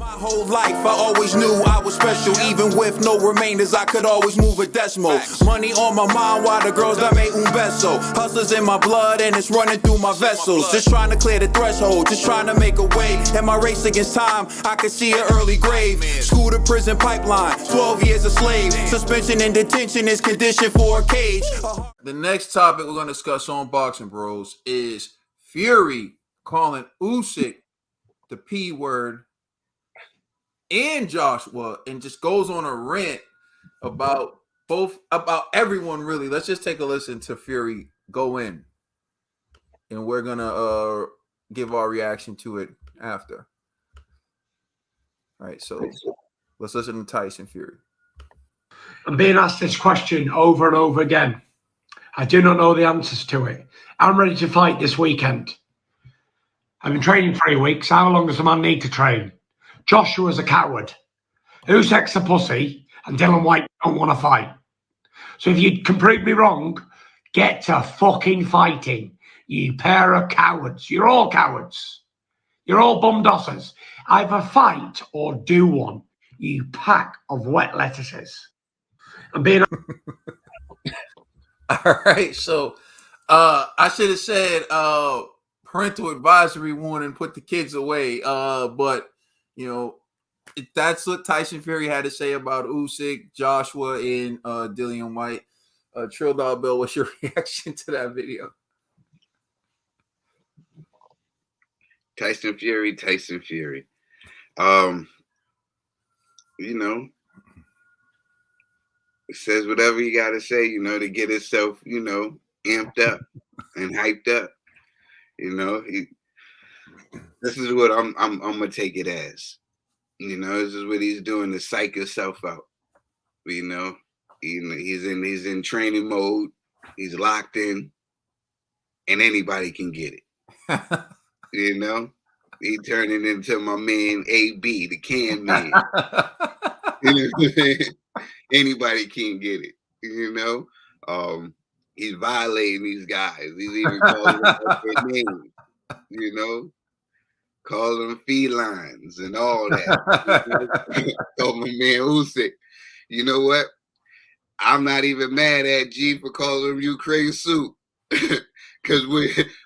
My whole life, I always knew I was special. Even with no remainders, I could always move a decimal. Money on my mind while the girls that made un beso. Hustlers in my blood and it's running through my vessels. Just trying to clear the threshold, just trying to make a way. In my race against time, I could see an early grave. School to prison pipeline, 12 years a slave. Suspension and detention is conditioned for a cage. The next topic we're going to discuss on Boxing Bros is Fury calling Usyk the P word and Joshua, and just goes on a rant about everyone, really. Let's just take a listen to Fury go in, and we're gonna give our reaction to it after. All right, so let's listen to Tyson Fury. I'm being asked this question over and over again. I do not know the answers to it. I'm ready to fight this weekend. I've been training 3 weeks. How long does a man need to train? Joshua's a coward. Usyk's a pussy, and Dylan White don't want to fight. So if you can prove me wrong, get to fucking fighting, you pair of cowards. You're all cowards. You're all bum dossers. Either fight or do one, you pack of wet lettuces. I'm being... All right, so I should have said parental advisory warning, put the kids away. But you know, that's what Tyson Fury had to say about Usyk, Joshua, and Dillian White. Trill Dog Bill, what's your reaction to that video? Tyson Fury. You know, it says whatever you got to say, you know, to get itself, you know, amped up and hyped up. You know, this is what I'm gonna take it as. You know, this is what he's doing to psych himself out. You know, he's in training mode. He's locked in, and anybody can get it. You know, he turning into my man AB, the can man. You know what I'm saying? Anybody can get it. You know, he's violating these guys. He's even calling them their names. You know, calling them felines and all that. Told my man Usyk, you know what? I'm not even mad at G for calling him Ukraine soup. Because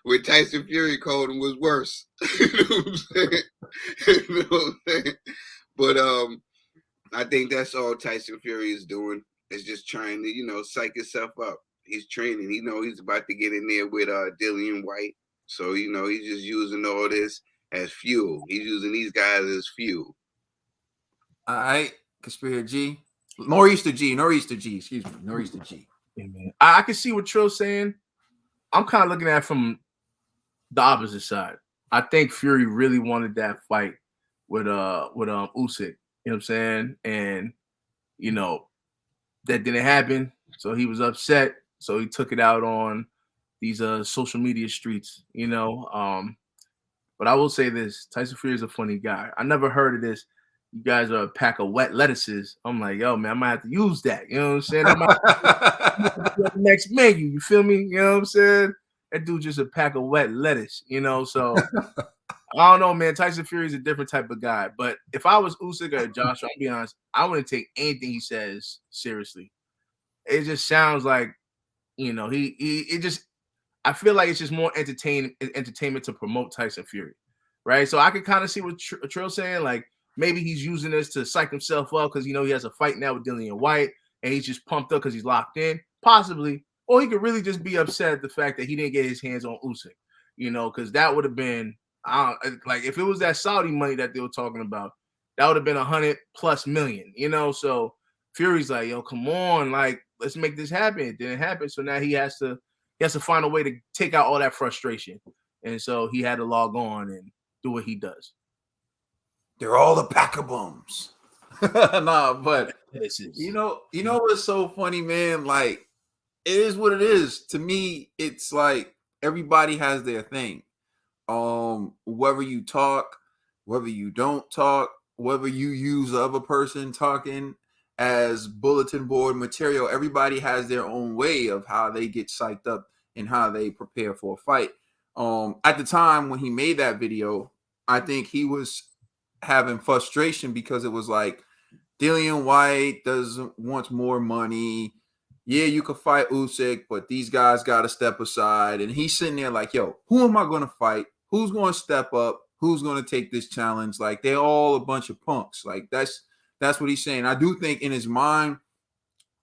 what Tyson Fury called him was worse. You know what I'm saying? You know what I'm saying? But I think that's all Tyson Fury is doing, is just trying to, you know, psych himself up. He's training. He know he's about to get in there with Dillian White. So, you know, he's just using all this as fuel. He's using these guys as fuel. All right, Conspiracy G. Nor'easter G, excuse me. Nor'easter G. Yeah, man. I can see what Trill's saying. I'm kind of looking at it from the opposite side. I think Fury really wanted that fight with Usyk. You know what I'm saying? And, you know, that didn't happen. So he was upset. So he took it out on these social media streets, you know. But I will say this, Tyson Fury is a funny guy. I never heard of this. You guys are a pack of wet lettuces. I'm like, yo, man, I might have to use that. You know what I'm saying? I might be the next menu. You feel me? You know what I'm saying? That dude just a pack of wet lettuce, you know? So I don't know, man. Tyson Fury is a different type of guy. But if I was Usyk or Josh, I'll be honest, I wouldn't take anything he says seriously. It just sounds like, you know, I feel like it's just more entertainment to promote Tyson Fury, right? So I can kind of see what Trill's saying. Like, maybe he's using this to psych himself up because, you know, he has a fight now with Dillian White and he's just pumped up because he's locked in, possibly. Or he could really just be upset at the fact that he didn't get his hands on Usyk, you know, because that would have been, like, if it was that Saudi money that they were talking about, that would have been $100+ million, you know? So Fury's like, yo, come on, like, let's make this happen. It didn't happen. So now he has to find a way to take out all that frustration. And so he had to log on and do what he does. They're all a pack of bums. Nah, but you know what's so funny, man? Like, it is what it is. To me, it's like everybody has their thing. Whether you talk, whether you don't talk, whether you use the other person talking as bulletin board material, everybody has their own way of how they get psyched up and how they prepare for a fight. At the time when he made that video, I think he was having frustration because it was like Dillian White wants more money. Yeah, you could fight Usyk, but these guys got to step aside. And he's sitting there like, yo, who am I going to fight? Who's going to step up? Who's going to take this challenge? Like, they're all a bunch of punks. Like, that's what he's saying. I do think in his mind,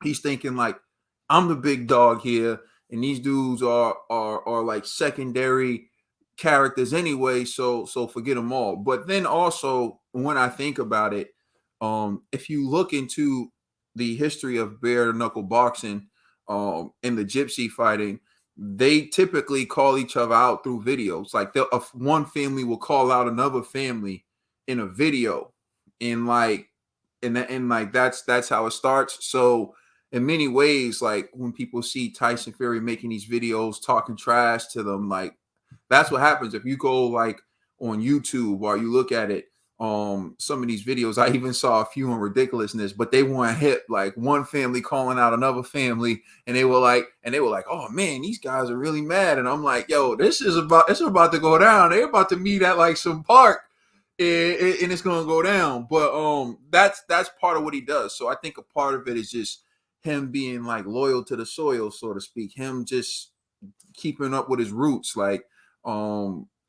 he's thinking like, I'm the big dog here, and these dudes are like secondary characters anyway. So forget them all. But then also, when I think about it, if you look into the history of bare knuckle boxing, and the gypsy fighting, they typically call each other out through videos. Like one family will call out another family in a video, and like, and like that's how it starts. So in many ways, like when people see Tyson Fury making these videos talking trash to them, like that's what happens if you go like on YouTube or you look at it. Some of these videos, I even saw a few on ridiculousness, but they weren't hit like one family calling out another family, and they were like, oh man, these guys are really mad. And I'm like, yo, it's about to go down. They're about to meet at like some park, and it's gonna go down. But that's part of what he does. So I think a part of it is just him being like loyal to the soil, so to speak. Him just keeping up with his roots. Like,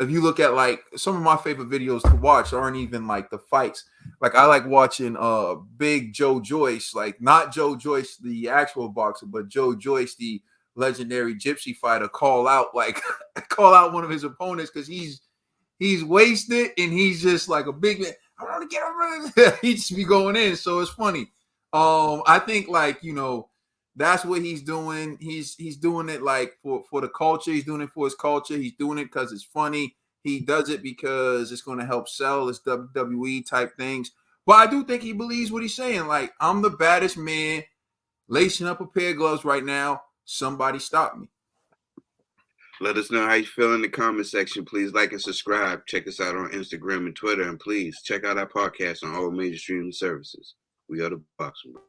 if you look at like some of my favorite videos to watch aren't even like the fights. Like I like watching Big Joe Joyce, like not Joe Joyce the actual boxer, but Joe Joyce the legendary gypsy fighter, call out one of his opponents because he's wasted and he's just like a big man. I want to get him. He just be going in, so it's funny. I think like, you know, that's what he's doing. He's doing it like for the culture. He's doing it for his culture. He's doing it because it's funny. He does it because it's going to help sell his WWE type things. But I do think he believes what he's saying. Like, I'm the baddest man lacing up a pair of gloves right now. Somebody stop me. Let us know how you feel in the comment section. Please like and subscribe. Check us out on Instagram and Twitter. And please check out our podcast on all major streaming services. We are the Boxing Bros.